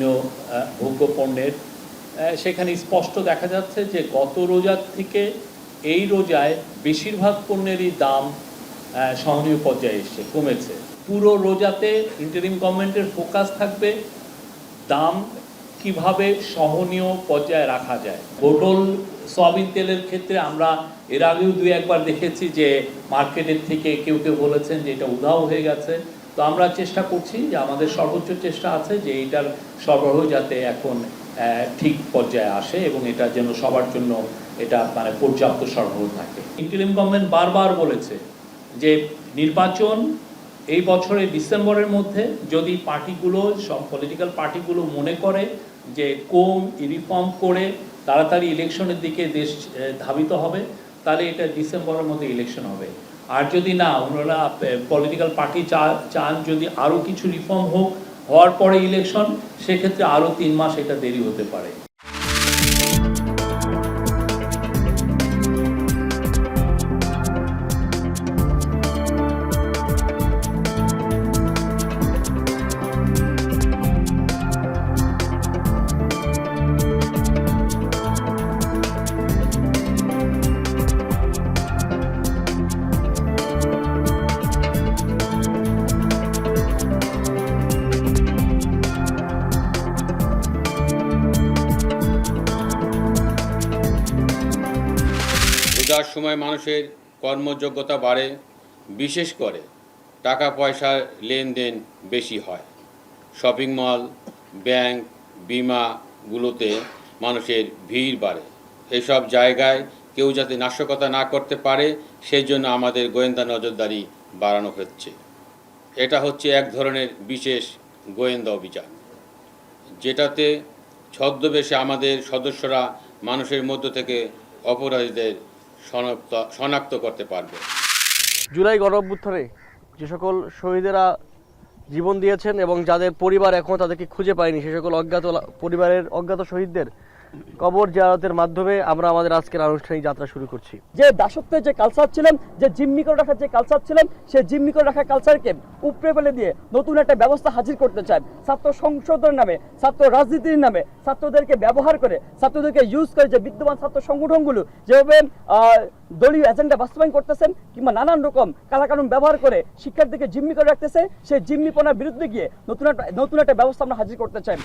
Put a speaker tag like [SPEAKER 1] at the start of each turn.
[SPEAKER 1] স্থানীয় ভোগ্য পণ্যের, সেখানে স্পষ্ট দেখা যাচ্ছে যে গত রোজার থেকে এই রোজায় বেশিরভাগ পণ্যেরই দাম সহনীয় পর্যায়ে এসছে, কমেছে। পুরো রোজাতে ইন্টারিম গভর্নমেন্টের ফোকাস থাকবে দাম কিভাবে সহনীয় পর্যায়ে রাখা যায়। বোতল সয়াবিন তেলের ক্ষেত্রে আমরা এর আগেও দুই একবার দেখেছি যে মার্কেটের থেকে কেউ বলেছেন যে এটা উধাও হয়ে গেছে। তো আমরা চেষ্টা করছি, যে আমাদের সর্বোচ্চ চেষ্টা আছে যে এইটার সরবরাহ যাতে এখন ঠিক পর্যায়ে আসে এবং এটা যেন সবার জন্য এটা মানে পর্যাপ্ত সরবরাহ থাকে। ইন্টারিম গভর্নমেন্ট বারবার বলেছে যে নির্বাচন এই বছরের ডিসেম্বরের মধ্যে যদি পার্টিগুলো, সব পলিটিক্যাল পার্টিগুলো মনে করে যে রিফর্ম করে তাড়াতাড়ি ইলেকশনের দিকে দেশ ধাবিত হবে, তাহলে এটা ডিসেম্বরের মধ্যে ইলেকশন হবে। আর যদি না, ওনারা পলিটিক্যাল পার্টি চান যদি আরও কিছু রিফর্ম হওয়ার পরে ইলেকশন, সেক্ষেত্রে আরও 3 মাস এটা দেরি হতে পারে।
[SPEAKER 2] রোজার সময় মানুষের কর্মযোগ্যতা বাড়ে, বিশেষ করে টাকা পয়সার লেনদেন বেশি হয়। শপিং মল, ব্যাংক, বিমাগুলোতে মানুষের ভিড় বাড়ে। এসব জায়গায় কেউ যাতে নাশকতা না করতে পারে সেই জন্য আমাদের গোয়েন্দা নজরদারি বাড়ানো হচ্ছে। এটা হচ্ছে এক ধরনের বিশেষ গোয়েন্দা অভিযান, যেটাতে ছদ্মবেশে আমাদের সদস্যরা মানুষের মধ্য থেকে অপরাধীদের শনাক্ত করতে পারবে।
[SPEAKER 3] জুলাই গণঅভ্যুত্থানে যে সকল শহীদেরা জীবন দিয়েছেন এবং যাদের পরিবার এখনও তাদেরকে খুঁজে পায়নি, সে সকল পরিবারের অজ্ঞাত শহীদদের কবর জিয়ারতের মাধ্যমে আমরা আমাদের আজকের আনুষ্ঠানিক যাত্রা শুরু করছি।
[SPEAKER 4] যে দাসত্বের যে কালচার ছিলেন, যে জিম্মি করে রাখার যে কালচার ছিলেন, সেই জিম্মি করে রাখার কালচারকে উপড়ে ফেলে দিয়ে নতুন একটা ব্যবস্থা হাজির করতে চান। ছাত্র সংসদের নামে, ছাত্র রাজনীতির নামে ছাত্রদেরকে ব্যবহার করে, ছাত্রদেরকে ইউজ করে যে বিদ্যমান ছাত্র সংগঠনগুলো যেভাবে দলীয় এজেন্ডা বাস্তবায়ন করতেছেন কিংবা নানান রকম কালাকানুন ব্যবহার করে শিক্ষার্থীকে জিম্মি করে রাখতেছে, সেই জিম্মিপনার বিরুদ্ধে গিয়ে নতুন একটা ব্যবস্থা আমরা হাজির করতে চাই।